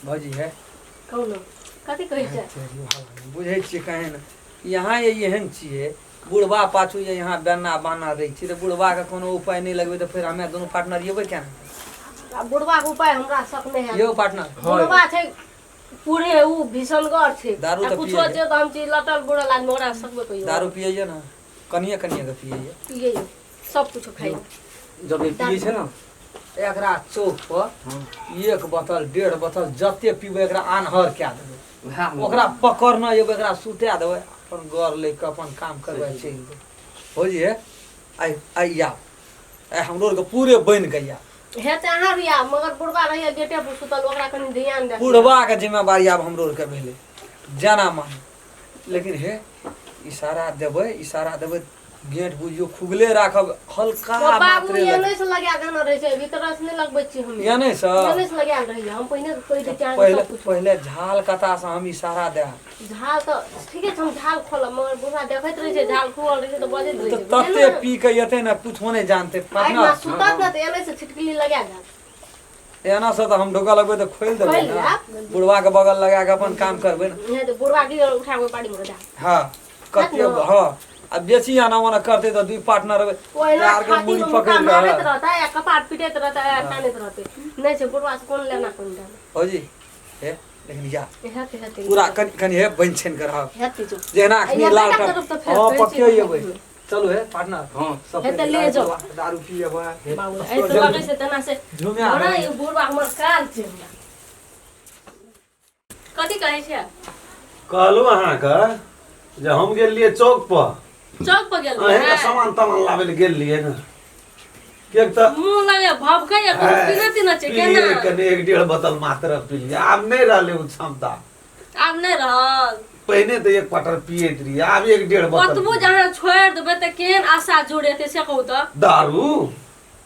भौजी है कौन कथी कहै छै बुझे छियै कहे न यहाँ ये एहन छियै बुढ़वा पाछू ये यहाँ बेना बाना रही छी तो बुढ़वा के कोनो उपाय नहीं लगबे तो फिर हमें दोनों पार्टनर येबे क्या बुढ़वा के उपाय हमरा सक नहीं है यो पार्टनर बुढ़वा छै पूरे उ भीषणगर छै दारू तो कुछो छै त हम छी लटल बुढ़ल आदमी ओकरा सकबे कहियो दारू पिए ना कनिए कनिए के पिए सब कुछ खाइ जब ये पिए छै ना एकरा चौक पर एक बोतल 1.5 बोतल जते पीबे एकरा आनहर क्या देबे ओकरा पकड़ना एगो एकरा सुता देबे अपन घर लेके अपन काम करबे चल दे हो जी आई आई आ हमरो के पूरे बन गया हे त अहाँ रिया मगर बुढ़वा रहिए गेटे पर सुतल ओकरा कनी ध्यान दे बुढ़वा के जिम्मेवारी अब हमरो के भेले जाना मान लेकिन हे इशारा देबे गेट बुझियो खुगले राखब हल्का बाबू एने से लगा देना रहे छै भीतर से नहीं लगबै छी हम एने से लगा रही हम पहिने कहि दे चाहे पहले झाल कथा से हम इशारा दे झाल तो ठीके छै हम झाल खोलब मगर बुढ़ा देखैत रहे छै झाल खोल रहे छै तो बजैत रहे छै तते पी के एते ना कुछो नहीं जानते पटना सुतत ना त एने से छिटकली लगा दे एना से तो हम ढोका लगबे तो खोल देबे ना बुढ़वा के बगल लगा के अपन काम करबे ना नहीं तो बुढ़वा के उठाबे पाड़ी में जा हां कते हां अब बेची आना वाना करते तो 2 पार्टनर यार के मुड़ी पकड़ के रहता है कपाट पीटत रहता है तानत रहते नहीं से बुढ़वा से कौन लेना कौन देना हो जी हे लेकिन या हेते पूरा कनी है बन छन कर हेते जो जेना अखनी लाल हां पक्के येबे चलो है पार्टनर हां सब हेते ले जाओ दारू पिएबे बाबू ऐसे लगे से तना से बड़ा ये बुढ़वा हमर काल छै कथि कहै छै कहलु अहाँ का जे हम गेलिए चौक पर गेल है सामान तामान लावे ले गेलिए ना केक त मुंह लगे भभकै या पीना तीना छै केना कने 1.5 बोतल मात्र पी लिया अब नहीं रहले उ क्षमता अब नहीं रहल पहले तो 1 क्वार्टर पिएत रही अब 1.5 बोतल कतबो जहां छोड़ देबे त केहन आशा जोड़ेते से कहू त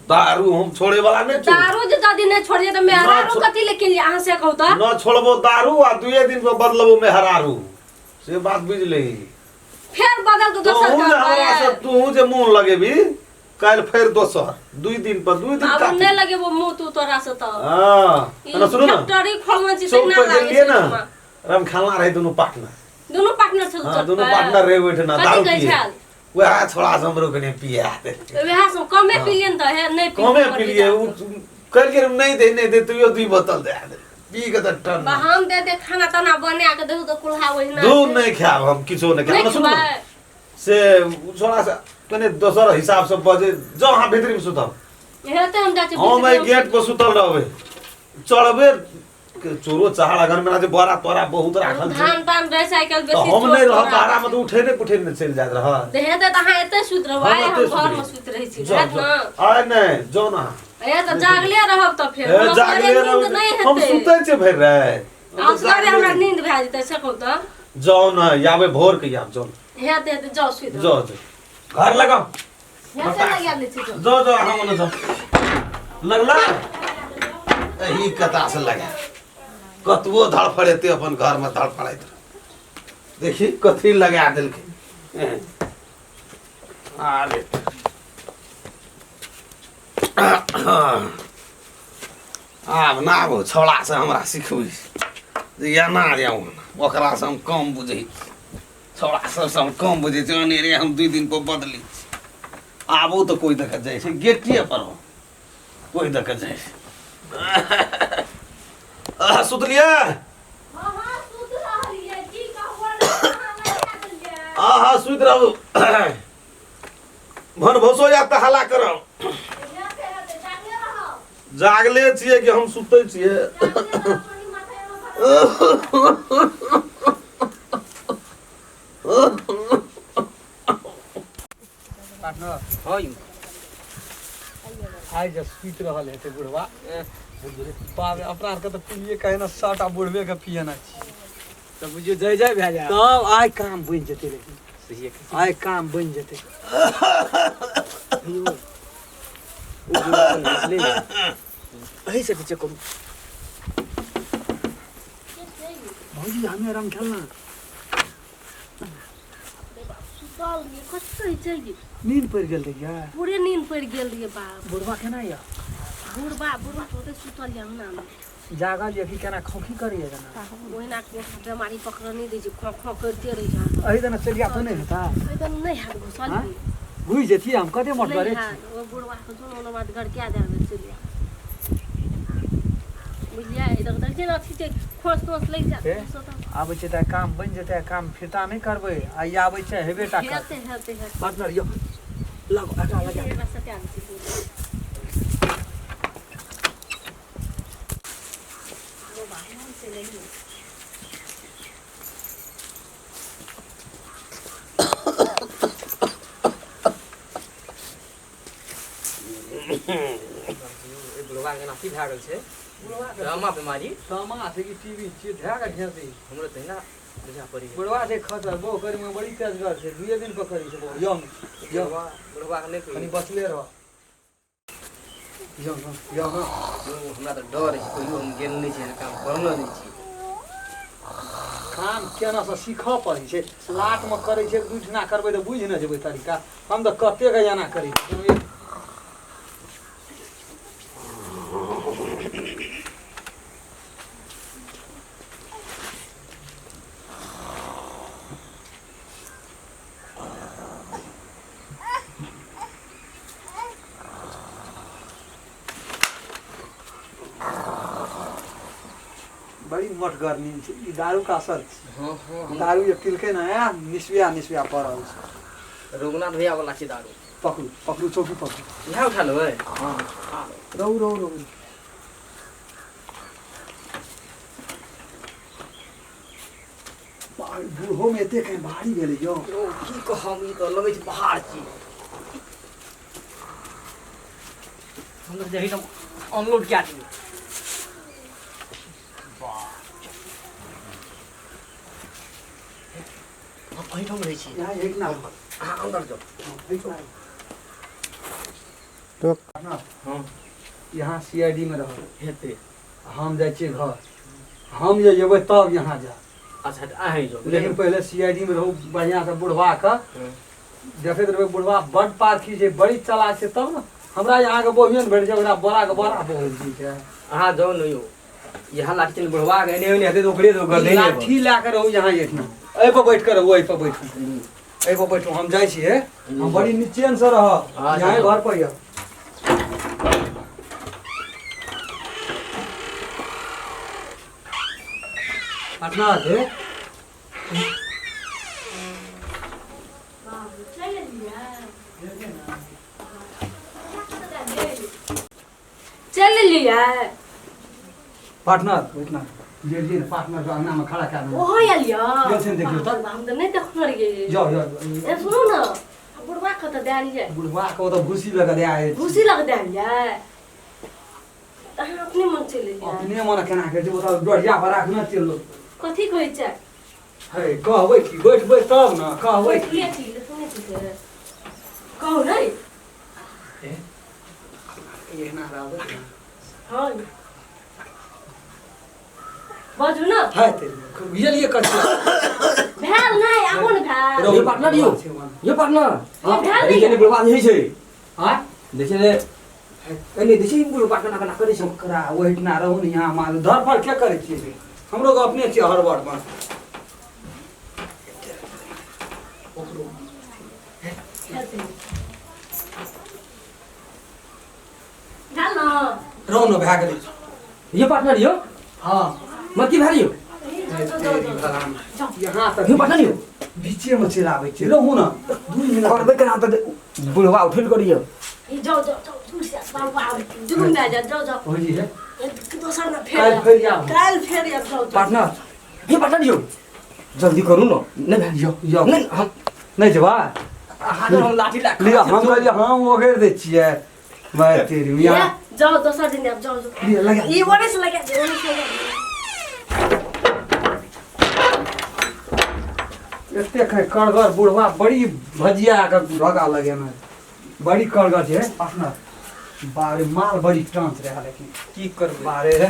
दारू हम छोड़े वाला नहीं दारू जे दादी नहीं छोड़िए त मेहरारू कथि ले के लिए अहाँ से कहू त न छोड़बो दारू आ 2 दिन पे बदलबो मेहरारू से बात बुझ ले फिर बदल तो दोसर का तू जे मुंह लगेबी काल फिर दोसर 2 दिन पर 2 दिन अब नहीं लगे वो मुंह तू तोरा से त हां ना सुनो ना फैक्ट्री खोलना छी से ना लागे ना हम खाना रहे दोनों पार्टनर से हां दोनों पार्टनर रहे बैठे ना दारू पिए वह छोड़ा हमरो कने पिया दे वह सब कमे पिलियन त है नहीं कमे पिलिए कर के नहीं दे तू 2 बोतल दे पी के त टन हम दे खाना तना बना के देहु तो कुल्हा ओहिना दूध नहीं खाब हम किछो नहीं खाब सुन से छोड़ा से कने दोसर हिसाब से बजे जो हां भीतर में सुतब हेते हम जाचे हम गेट पर सुतल रहबे चढ़बे चोरो चाहड़ अगर में जे बड़ा तोरा बहुत राखल छै धान तान रे साइकिल बेसी हम नहीं रह बारा में उठे ने चल जात रह हेते त हां एते सुत रहबे हम घर में सुत रही छी रात ना आय नहीं जो ना ए त जागले रहब त फिर जागले हम सुतै छै भर रे असगरे हमरा नींद भ जेतै से कहू त जाओ ना यावे भोर के याब जो हेते जाओ सुत जो घर लगा हेते लगा ले छी जो हम न जो लगला ही कथा से लगा कतबो धड़फड़ेते अपन घर में धड़फड़ाइत देखी कथी लगा दिल के अरे आब ना हो छोड़ा से हमरा सिखबी या ना जाऊँ ओकरा से हम कम बुझे छोड़ा से हम कम बुझे रे हम 2 दिन पर बदली आबो तो कोई देख जाए छै गेटिए पर हो कोई देख जाए सुतलिए हां सुत रहलिए की कहबो हां सुत रहू मन भसो जाता हला करो जागले छिए कि हम सुतै छिए पार्टनर हां यू आई जस्ट सुत रहल हेते बुढ़वा बाप रे अपना के तो पिए कहे ना साटा बुढ़वे के पियना छी तो बुझियो जय जय भै जा तब आइ काम बन जते लेकिन सही है आइ काम बन जते ले अही से पीछे करू भौजी हमें आराम खेलना सुतल ये कतै छै नींद पड़ गेल रे क्या पूरे नींद पड़ गेल रे बाप बुढ़वा केना या बुढ़वा तो सुतल या ना जागल ये कि केना खोखी करिए जना ओहि ना को बीमारी पकड़ नहीं दै छै खो खो करते रह जा अही तना चलिया तो नहीं होता ओहि त नहीं हाथ घुसल हाँ? घुस जेती हम कते मत करे ओ बुढ़वा को सुनो ओना बात घर क्या दे चलिया बुझलिया इधर देख छै ना ठीक छै खोस तोस लग जा ए? आबै छै त काम बन जेतै काम फिरता नहीं करबै आई आबै छै हेबे टा कर हेते पार्टनर यो लगो आटा लगा ये बस सत्यान छै वो बाहर से नहीं बुढ़वा के नाती भए गेल छै अम्मा बीमारी सामा से की टीवी छी धै के घेसी हमरो तहिना बुझा पड़ी गेल बुढ़वा से खतर बो करी में बड़ी तेजगर छै दुए दिन पकड़ी छै बो यम बुढ़वा के नहीं कनी कही बचले रह यम हमरा तो डर है कहियो हम गेल नहीं छी काम करलो नहीं छी काम केना से सीखऽ पड़ै छै लाट में करै छै दू ठना करबै त बुझ न जेबै तरीका हम त कते के जाना करी बड़ी मटगर नींद छै ई दारू का असर छै हां हां दारू ये पिलकै ना है निस्विया पड़ल छै रघुनाथ भैया वाला छी दारू पकड़ू पकड़ू चौकी पकड़ू इहा उठा लेबै हाँ रहू बूढ़ो में एते कहीं भारी भेलै यौ ओ की कहम ई तो लगै छै पहाड़ छी हम जही हम अनलोड क्या दियो हम कहीं ठम रहै छी यहाँ एक ना अहाँ अंदर जाओ तो हां यहाँ सीआईडी में रह हेते हम जाइ छियै घर हम जे जेबै तब यहाँ जा अच्छा त अहीं जाओ लेकिन पहले सीआईडी में रहू बढ़िया से बुढ़वा के देखैत रहबै बुढ़वा बड पारखी छै बड़ी चालाक छै तब ने हमरा यहाँ के बोहिए ने भेट छै ओकरा बड़ा के बड़ा बोल दी छै अहाँ जाओ नहीं हो यहाँ लाठी चल बुढ़वा के एने हेते तो ओकरे तो कर देने लाठी ला के रहू यहाँ एकना एहि पर बैठ कर रहू एहि पर बैठू एहि पर बैठू हम जाइ छियै हम बड़ी निचेन से रह हाँ, यहाँ चलो। घर पर यह पटना है चल लिया पार्टनर बैठना ये पार्टनर का अंगना में खड़ा कर दो ओहो लिया ये से देखियो तब हम तो नहीं देखने रहिए जाओ ए सुनो ना बुढ़वा का तो दानी है बुढ़वा को तो भूसी लगा दे आए भूसी लग दानी है तहां अपने मन से ले लिया अपने मन केना के जो तो डरिया पर राखना चलो कथी कहै छै है कहबै की बैठबै तब ना कहबै की ये चीज सुने छी कहू नहीं ये ना रहबै हां बाजू ना है तेरे ये लिए कर भेल नहीं आबो न भेल ये पार्टनर यो ये पार्टनर ये भेल अरे नहीं जेने बुढ़वा नहीं छै हां देखे ले एने देखे बुढ़वा पार्टनर का करे छै ओकरा ओहिठना रहू ने यहाँ मार धर पर के करे छियै हमरो के अपने छियै हड़बड़ में भेल ना रहू न भए गेलै ये पार्टनर यो हां मत की भारी यो यहाँ तक ये पार्टनर यो बीचे में चिल्लाबै छियै रहू न 2 मिनट करबे केना त बुढ़वा उठल करियो ये जाओ जाओ जाओ दूर से बाबा जुगुन में जाओ जाओ हो जी है दोसर ना काल फेर आब काल फेर जाओ जाओ पार्टनर ये पार्टनर यो जल्दी करू न नहीं भाई यो नहीं हम नहीं जेबा हाथ हम लाठी ला लिया हम कहलिए हम ओघेर दै छियै भाई तेरी ये यहाँ जाओ दोसर दिन जाओ जाओ लिया लगा ये ओने से लगा दे ओने से लगा एते कड़गर बुढ़वा बड़ी भजिया के भगा लगे में बड़ी कड़गर छै पार्टनर बारे माल बड़ी टांस रहा लेकिन की करबे बारे